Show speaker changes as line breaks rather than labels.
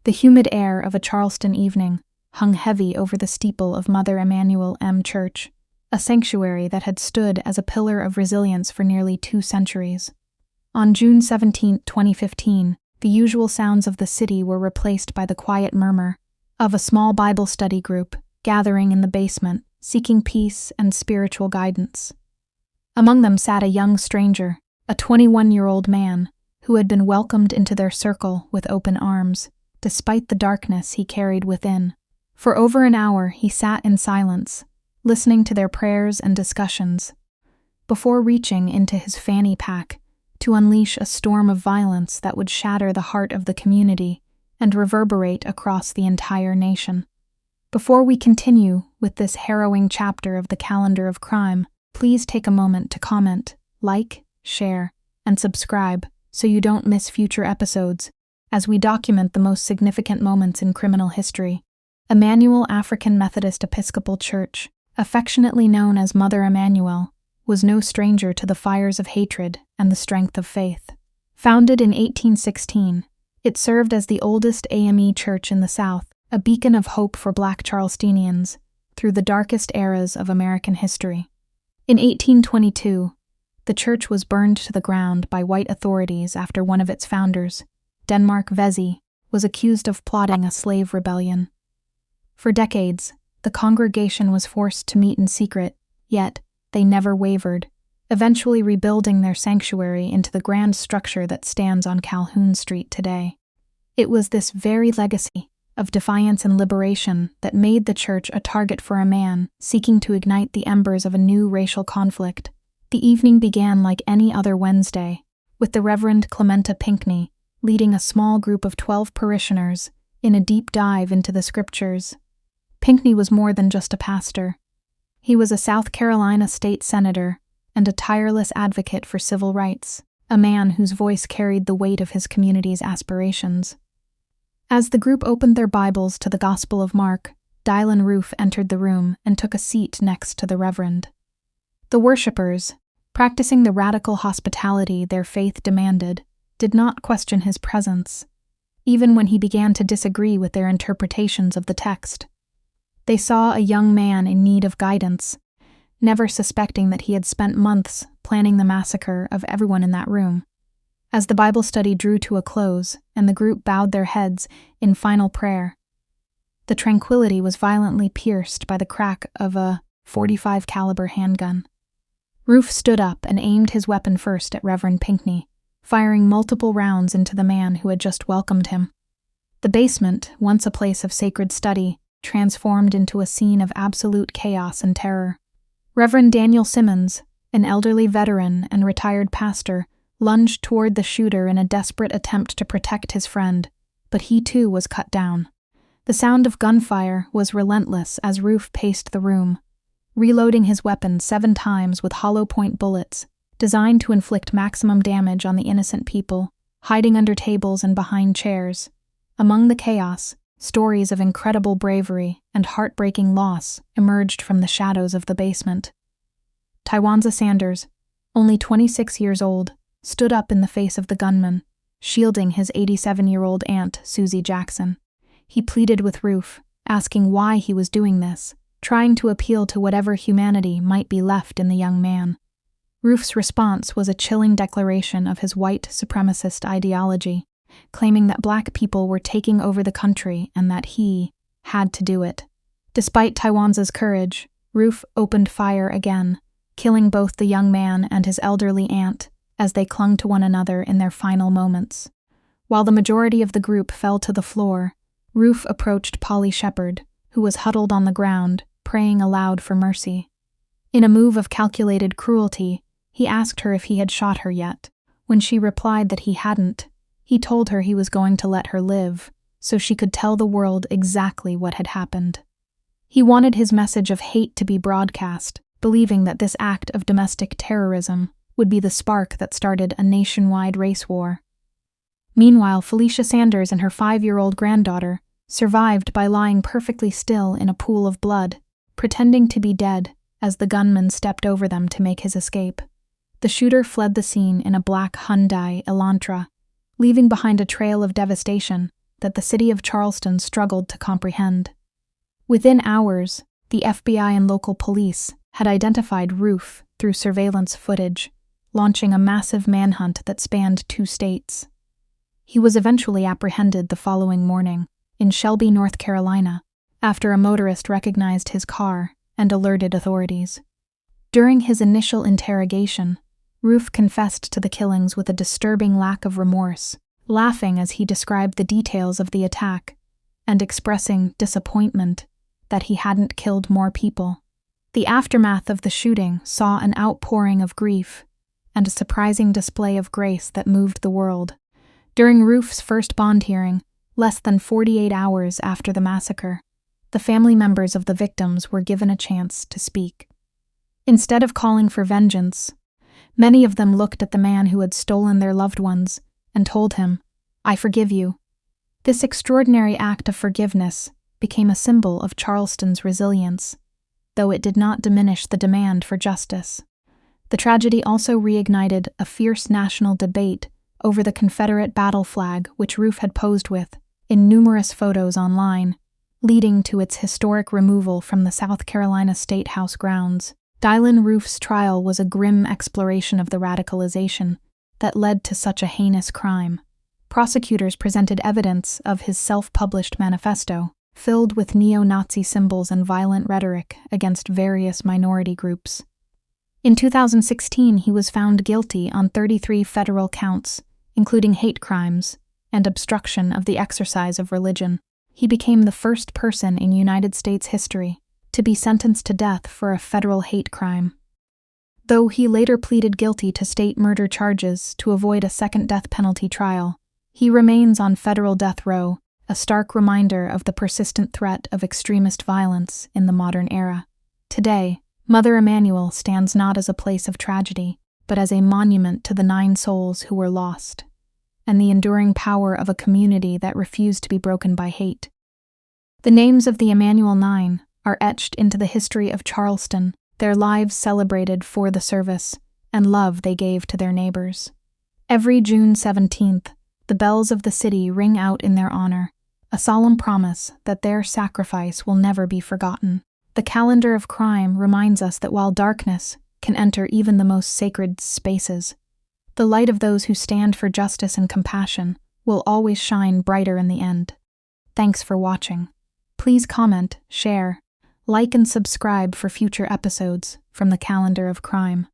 The humid air of a Charleston evening hung heavy over the steeple of Mother Emanuel AME Church, a sanctuary that had stood as a pillar of resilience for nearly 2 centuries. On June 17, 2015, the usual sounds of the city were replaced by the quiet murmur of a small Bible study group gathering in the basement, seeking peace and spiritual guidance. Among them sat a young stranger, a 21-year-old man, who had been welcomed into their circle with open arms, despite the darkness he carried within. For over an hour he sat in silence, listening to their prayers and discussions, before reaching into his fanny pack to unleash a storm of violence that would shatter the heart of the community and reverberate across the entire nation. Before we continue with this harrowing chapter of the calendar of crime, please take a moment to comment, like, share, and subscribe so you don't miss future episodes as we document the most significant moments in criminal history. Emanuel African Methodist Episcopal Church, affectionately known as Mother Emanuel, was no stranger to the fires of hatred and the strength of faith. Founded in 1816, it served as the oldest AME church in the South, a beacon of hope for Black Charlestonians through the darkest eras of American history. In 1822, the church was burned to the ground by white authorities after one of its founders, Denmark Vesey, was accused of plotting a slave rebellion. For decades, the congregation was forced to meet in secret, yet they never wavered, eventually rebuilding their sanctuary into the grand structure that stands on Calhoun Street today. It was this very legacy of defiance and liberation that made the church a target for a man seeking to ignite the embers of a new racial conflict. The evening began like any other Wednesday, with the Reverend Clementa Pinckney leading a small group of 12 parishioners in a deep dive into the scriptures. Pinckney was more than just a pastor. He was a South Carolina state senator and a tireless advocate for civil rights, a man whose voice carried the weight of his community's aspirations. As the group opened their Bibles to the Gospel of Mark, Dylan Roof entered the room and took a seat next to the Reverend. The worshippers, practicing the radical hospitality their faith demanded, did not question his presence, even when he began to disagree with their interpretations of the text. They saw a young man in need of guidance, never suspecting that he had spent months planning the massacre of everyone in that room. As the Bible study drew to a close and the group bowed their heads in final prayer, the tranquility was violently pierced by the crack of a .45 caliber handgun. Roof stood up and aimed his weapon first at Reverend Pinckney, firing multiple rounds into the man who had just welcomed him. The basement, once a place of sacred study, transformed into a scene of absolute chaos and terror. Reverend Daniel Simmons, an elderly veteran and retired pastor, lunged toward the shooter in a desperate attempt to protect his friend, but he too was cut down. The sound of gunfire was relentless as Roof paced the room, reloading his weapon 7 times with hollow-point bullets, designed to inflict maximum damage on the innocent people, hiding under tables and behind chairs. Among the chaos, stories of incredible bravery and heartbreaking loss emerged from the shadows of the basement. Tywanza Sanders, only 26 years old, stood up in the face of the gunman, shielding his 87-year-old aunt, Susie Jackson. He pleaded with Roof, asking why he was doing this, trying to appeal to whatever humanity might be left in the young man. Roof's response was a chilling declaration of his white supremacist ideology, claiming that Black people were taking over the country and that he had to do it. Despite Tywanza's courage, Roof opened fire again, killing both the young man and his elderly aunt as they clung to one another in their final moments. While the majority of the group fell to the floor, Roof approached Polly Shepard, who was huddled on the ground, praying aloud for mercy. In a move of calculated cruelty, he asked her if he had shot her yet. When she replied that he hadn't, he told her he was going to let her live, so she could tell the world exactly what had happened. He wanted his message of hate to be broadcast, believing that this act of domestic terrorism would be the spark that started a nationwide race war. Meanwhile, Felicia Sanders and her 5-year-old granddaughter survived by lying perfectly still in a pool of blood, pretending to be dead as the gunman stepped over them to make his escape. The shooter fled the scene in a black Hyundai Elantra, leaving behind a trail of devastation that the city of Charleston struggled to comprehend. Within hours, the FBI and local police had identified Roof through surveillance footage, launching a massive manhunt that spanned 2 states. He was eventually apprehended the following morning in Shelby, North Carolina, after a motorist recognized his car and alerted authorities. During his initial interrogation, Roof confessed to the killings with a disturbing lack of remorse, laughing as he described the details of the attack and expressing disappointment that he hadn't killed more people. The aftermath of the shooting saw an outpouring of grief and a surprising display of grace that moved the world. During Roof's first bond hearing, less than 48 hours after the massacre, the family members of the victims were given a chance to speak. Instead of calling for vengeance, many of them looked at the man who had stolen their loved ones and told him, "I forgive you." This extraordinary act of forgiveness became a symbol of Charleston's resilience, though it did not diminish the demand for justice. The tragedy also reignited a fierce national debate over the Confederate battle flag which Roof had posed with in numerous photos online, leading to its historic removal from the South Carolina State House grounds. Dylan Roof's trial was a grim exploration of the radicalisation that led to such a heinous crime. Prosecutors presented evidence of his self-published manifesto, filled with neo-Nazi symbols and violent rhetoric against various minority groups. In 2016, he was found guilty on 33 federal counts, including hate crimes and obstruction of the exercise of religion. He became the first person in United States history to be sentenced to death for a federal hate crime. Though he later pleaded guilty to state murder charges to avoid a second death penalty trial, he remains on federal death row, a stark reminder of the persistent threat of extremist violence in the modern era. Today, Mother Emanuel stands not as a place of tragedy, but as a monument to the 9 souls who were lost, and the enduring power of a community that refused to be broken by hate. The names of the Emanuel 9 are etched into the history of Charleston, their lives celebrated for the service and love they gave to their neighbors. Every June 17th, the bells of the city ring out in their honor, a solemn promise that their sacrifice will never be forgotten. The calendar of crime reminds us that while darkness can enter even the most sacred spaces, the light of those who stand for justice and compassion will always shine brighter in the end. Thanks for watching. Please comment, share, like and subscribe for future episodes from the Calendar of Crime.